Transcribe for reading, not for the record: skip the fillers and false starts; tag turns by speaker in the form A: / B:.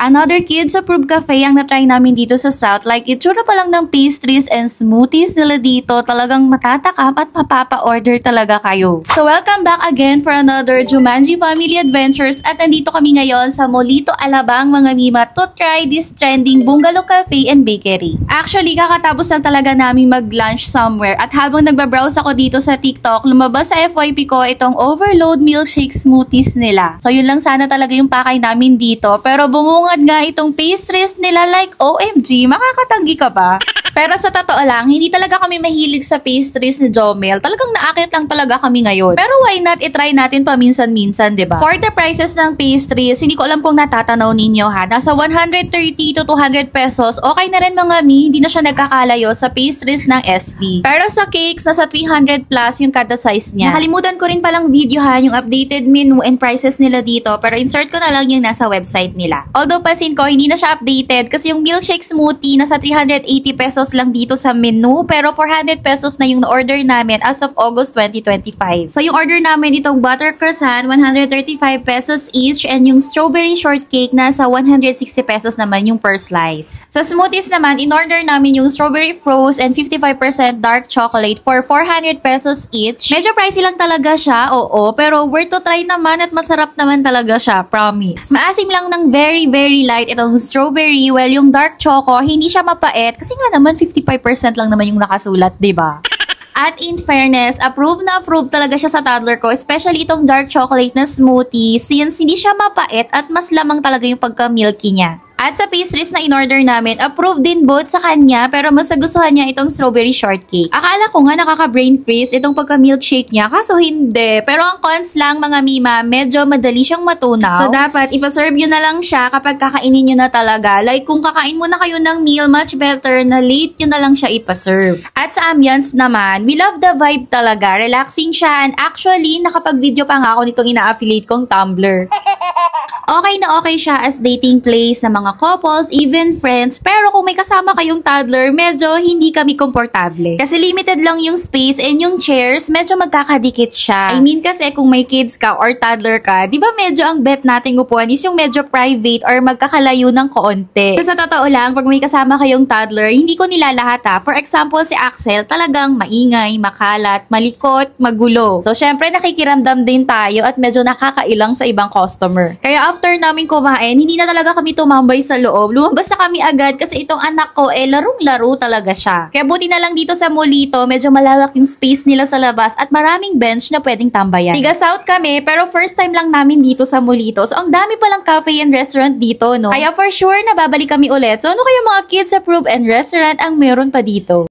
A: Another kids-approved cafe ang na-try namin dito sa South. Like, itsura pa lang ng pastries and smoothies nila dito. Talagang matatakam at mapapa-order talaga kayo. So, welcome back again for another Jumanji Family Adventures. At nandito kami ngayon sa Molito, Alabang, mga mima, to try this trending Bungalow Cafe and Bakery. Actually, kakatapos lang talaga namin mag-lunch somewhere. At habang nagbabrowse ako dito sa TikTok, lumabas sa FYP ko itong overload milkshake smoothies nila. So, yun lang sana talaga yung pakay namin dito. Pero bumungad nga itong pastries nila, like OMG, makakatanggi ka ba? Pero sa totoo lang, hindi talaga kami mahilig sa pastries ni Jomel. Talagang naakit lang talaga kami ngayon. Pero why not itry natin paminsan-minsan, diba? For the prices ng pastries, hindi ko alam kung natatanaw ninyo ha. Nasa 130 to 200 pesos. Okay na rin mga mi, hindi na siya nagkakalayo sa pastries ng SP. Pero sa cakes, nasa 300 plus yung kada size niya. Nakalimutan ko rin palang videohan yung updated menu and prices nila dito. Pero insert ko na lang yung nasa website nila. Although pansin ko, hindi na siya updated kasi yung milkshake smoothie nasa 380 pesos lang dito sa menu, pero 400 pesos na yung order namin as of August 2025. So yung order namin itong butter croissant, 135 pesos each, and yung strawberry shortcake nasa 160 pesos naman yung per slice. Sa smoothies naman, in order namin yung strawberry froze and 55% dark chocolate for 400 pesos each. Medyo pricey lang talaga siya, oo, pero worth to try naman at masarap naman talaga siya, promise. Maasim lang ng very light itong strawberry, while yung dark choco, hindi siya mapait kasi nga naman 55% lang naman yung nakasulat, diba? At in fairness, approved talaga siya sa toddler ko, especially itong dark chocolate na smoothie since hindi siya mapait at mas lamang talaga yung pagka-milky niya. At sa pastries na in-order namin, approved din both sa kanya pero mas nagustuhan niya itong strawberry shortcake. Akala ko nga nakaka-brain freeze itong pagka-milkshake niya, kaso hindi. Pero ang cons lang mga mima, medyo madali siyang matunaw. So dapat ipaserve nyo na lang siya kapag kakainin nyo na talaga. Like kung kakain muna kayo ng meal, much better na late nyo na lang siya ipaserve. At sa ambience naman, we love the vibe talaga. Relaxing siya and actually nakapag-video pa nga ako nitong ina-affiliate kong Tumblr. Okay na okay siya as dating place sa mga couples, even friends, pero kung may kasama kayong toddler, medyo hindi kami komportable. Kasi limited lang yung space and yung chairs, medyo magkakadikit siya. I mean kasi kung may kids ka or toddler ka, di ba medyo ang bet nating upuan is yung medyo private or magkakalayo ng konti. So, sa totoo lang, pag may kasama kayong toddler, hindi ko nilalahat ha. For example, si Axel, talagang maingay, makalat, malikot, magulo. So, syempre nakikiramdam din tayo at medyo nakakailang sa ibang customer. Kaya after namin kumain, hindi na talaga kami tumambay sa loob. Lumabas na kami agad kasi itong anak ko, larong-laro talaga siya. Kaya buti na lang dito sa Molito, medyo malawak yung space nila sa labas at maraming bench na pwedeng tambayan. Tiga South kami, pero first time lang namin dito sa Molito. So, ang dami palang cafe and restaurant dito, no? Kaya for sure, nababalik kami ulit. So, ano kaya mga kids approved and restaurant ang meron pa dito?